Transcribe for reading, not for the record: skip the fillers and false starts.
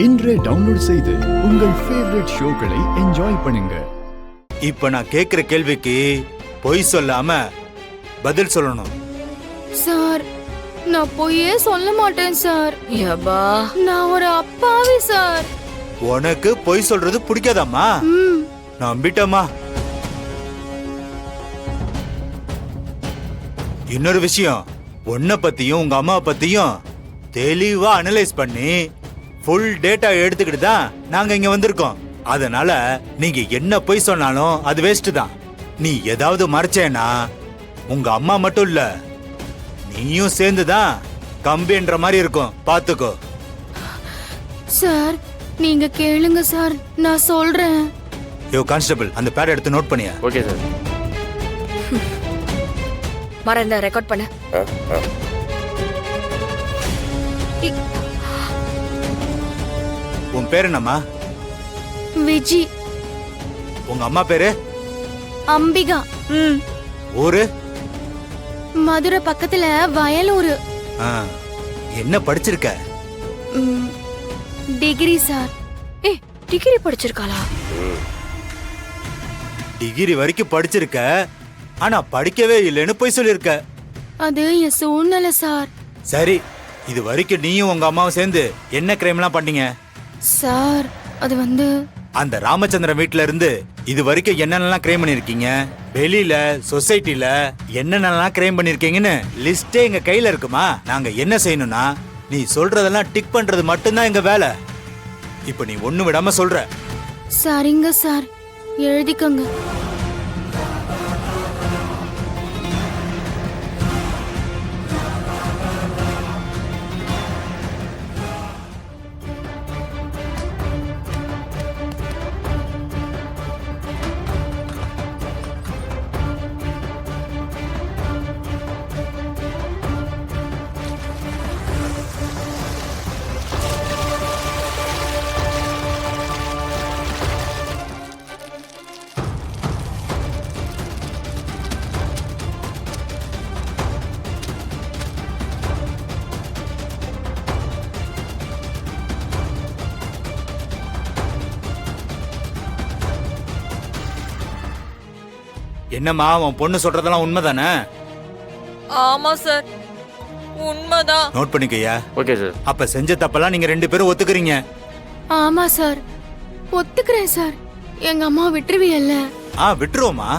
இன்றே டவுன்லோட் செய்து உங்கள் ஃபேவரட் ஷோக்களை என்ஜாய் பண்ணுங்க. இப்ப நான் கேக்குற கேள்விக்கு பொய் சொல்லாம பதில் சொல்லணும். சார், நான் பொய்யே சொல்ல மாட்டேன் சார். யப்பா, நான் ஒரு அப்பாவி சார். உனக்கு பொய் சொல்றது பிடிக்காதாம்மா? நம்பிட்டமா. இன்னொரு விஷயம், உன்னை பத்தியும் உங்க அம்மா பத்தியும் தெளிவா அனலைஸ் பண்ணி ஃபுல் டேட்டா எடுத்துக்கிட்டு தான் நாங்க இங்க வந்திருக்கோம். அதனால நீங்க என்ன பொய் சொன்னாலும் அது வேஸ்ட் தான். நீ ஏதாவது மறைச்சேனா உங்க அம்மா மட்டும் இல்ல, நீயும் சேர்ந்துதான் கம்பின்ற மாதிரி இருக்கும். பாத்துக்கோ. சார், நீங்க கேளுங்க சார், நான் சொல்றேன். யோ கான்ஸ்டபிள், அந்த பேட் எடுத்து நோட் பண்ணியா? Okay sir. மறந்த ரெக்கார்ட் பண்ண. உன் பேரு என்னம்மா? விஜி. உங்க அம்மா பேரு? அம்பிகா. ஊரு? மதுரை பக்கத்துல வயலூர். ஆ, என்ன படிச்சிருக்க? Degree sir. ஏய், டிகிரி படிச்சிருக்காளா? டிகிரி வரைக்கும் படிச்சிருக்க, ஆனா படிக்கவே இல்லைன்னு போய் சொல்லிருக்க. அது என் சூழ்நிலை சார். சரி, இது வரைக்கும் நீயும் உங்க அம்மாவும் சேர்ந்து என்ன கிரைம்லாம் பண்ணீங்க? சார், அது வந்து அந்த ராமச்சந்திரன் வீட்ல இருந்து இது வரைக்கும் என்னென்னலாம் கிரைம் பண்ணிருக்கீங்க, வெளியில சொசைட்டில என்னென்னலாம் கிரைம் பண்ணிருக்கீங்கன்னு லிஸ்டே எங்க கையில இருக்குமா? நாங்க என்ன செய்யணும்னா நீ சொல்றதெல்லாம் டிக் பண்றது மட்டும்தான் எங்க வேலை. இப்ப நீ ஒண்ணு விடாம சொல்ற. சரிங்க சார், எழுதிக்கோங்க. என்னம்மா, உன் பொண்ணு சொல்றதெல்லாம் உண்மைதானே? ஆமா சார், உண்மைதான். நோட் பண்ணிக்கயா. Okay sir. அப்ப செஞ்ச தப்பெல்லாம் நீங்க ரெண்டு பேரும் ஒத்துக்கிறீங்க? ஆமா சார், ஒத்துக்கிறேன் சார். எங்க அம்மா விட்டுருவியல்ல? விட்டுருவோமா?